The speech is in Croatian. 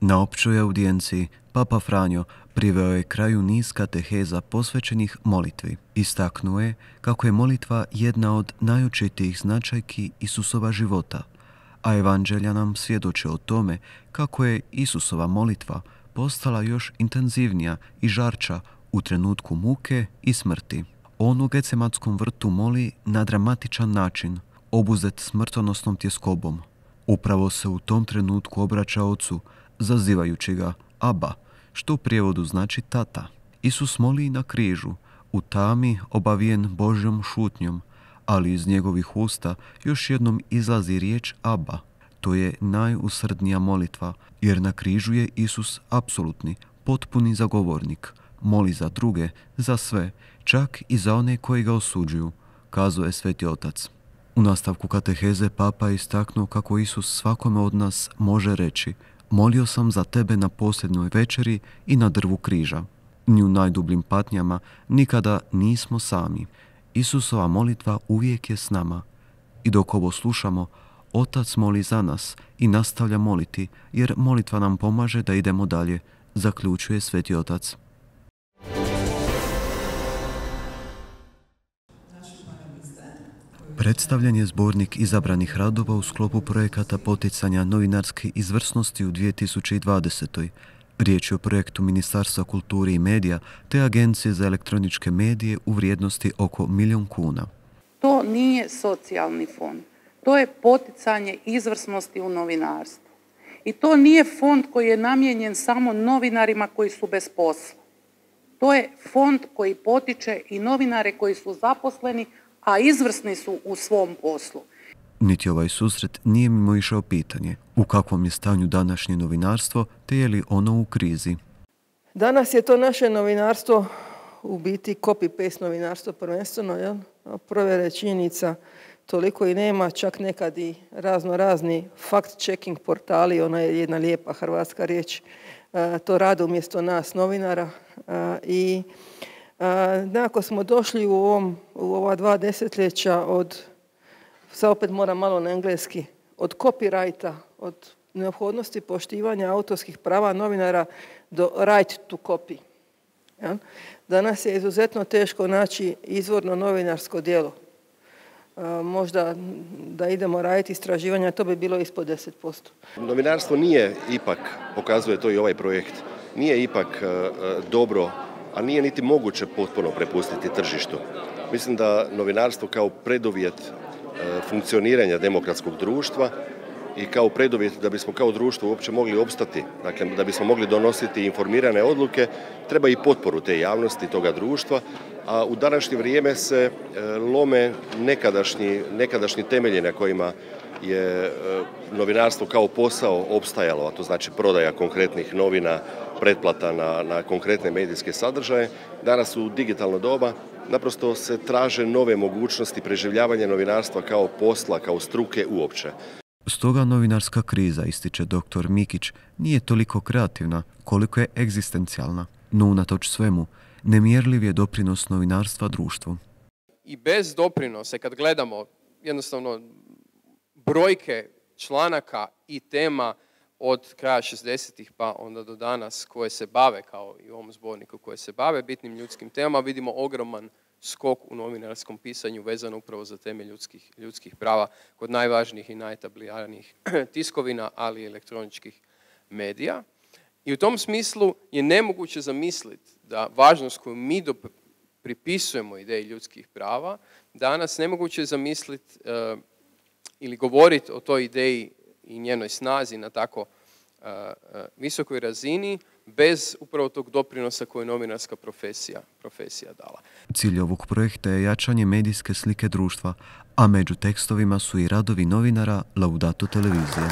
Na općoj audijenciji Papa Franjo priveo je kraju niz kateheza posvećenih molitvi. Istaknuo je kako je molitva jedna od najočitijih značajki Isusova života, a evanđelja nam svjedoče o tome kako je Isusova molitva postala još intenzivnija i žarča u trenutku muke i smrti. On u Gecematskom vrtu moli na dramatičan način, obuzet smrtonosnom tjeskobom. Upravo se u tom trenutku obraća ocu, zazivajući ga Aba, što u prijevodu znači tata. Isus moli i na križu, u tami obavijen Božjom šutnjom, ali iz njegovih usta još jednom izlazi riječ Aba. To je najusrdnija molitva, jer na križu je Isus apsolutni, potpuni zagovornik. Moli za druge, za sve, čak i za one koji ga osuđuju, kazuje Sveti Otac. U nastavku kateheze Papa je istaknuo kako Isus svakome od nas može reći: molio sam za tebe na posljednjoj večeri i na drvu križa. Ni u najdubljim patnjama nikada nismo sami. Isusova molitva uvijek je s nama. I dok ovo slušamo, Otac moli za nas i nastavlja moliti, jer molitva nam pomaže da idemo dalje, zaključuje Sveti Otac. Predstavljen je zbornik izabranih radova u sklopu projekata poticanja novinarske izvrsnosti u 2020. Riječ je o projektu Ministarstva kulture i medija te Agencije za elektroničke medije u vrijednosti oko 1 milijun kuna. To nije socijalni fond. To je poticanje izvrsnosti u novinarstvu. I to nije fond koji je namijenjen samo novinarima koji su bez posla. To je fond koji potiče i novinare koji su zaposleni, a izvrsni su u svom poslu. Niti ovaj susret nije mimo išao pitanje u kakvom je stanju današnje novinarstvo, te je li ono u krizi. Danas je to naše novinarstvo u biti copy-paste novinarstvo prvenstveno, jel? Provjere činjenica toliko i nema, čak nekad i razni fact-checking portali, ona je jedna lijepa hrvatska riječ, to rade umjesto nas novinara i nekako smo došli u ova 2 desetljeća od, sad opet moram malo na engleski, od copyrighta, od neophodnosti poštivanja autorskih prava novinara do right to copy. Ja? Danas je izuzetno teško naći izvorno novinarsko djelo. Možda da idemo raditi istraživanja, to bi bilo ispod 10%. Novinarstvo nije ipak, pokazuje to i ovaj projekt, nije ipak dobro, a nije niti moguće potpuno prepustiti tržištu. Mislim da novinarstvo kao preduvjet funkcioniranja demokratskog društva i kao preduvjet da bismo kao društvo uopće mogli opstati, dakle da bismo mogli donositi informirane odluke, treba i potporu te javnosti, toga društva, a u današnje vrijeme se lome nekadašnji temelji na kojima je novinarstvo kao posao opstajalo, a to znači prodaja konkretnih novina, pretplata na konkretne medijske sadržaje. Danas u digitalno doba naprosto se traže nove mogućnosti preživljavanja novinarstva kao posla, kao struke uopće. Stoga novinarska kriza, ističe dr. Mikić, nije toliko kreativna koliko je egzistencijalna, no unatoč svemu nemjerljiv je doprinos novinarstva društvu. I bez doprinosa, kad gledamo jednostavno brojke članaka i tema od kraja 60-ih pa onda do danas koje se bave, kao i u ovom zborniku, koje se bave bitnim ljudskim temama, vidimo ogroman skok u novinarskom pisanju vezano upravo za teme ljudskih prava kod najvažnijih i najetabliranijih tiskovina, ali i elektroničkih medija. I u tom smislu je nemoguće zamisliti da važnost koju mi pripisujemo ideji ljudskih prava, danas nemoguće je zamisliti ili govoriti o toj ideji i njenoj snazi na tako visokoj razini bez upravo tog doprinosa koju je novinarska profesija dala. Cilj ovog projekta je jačanje medijske slike društva, a među tekstovima su i radovi novinara Laudato televizije.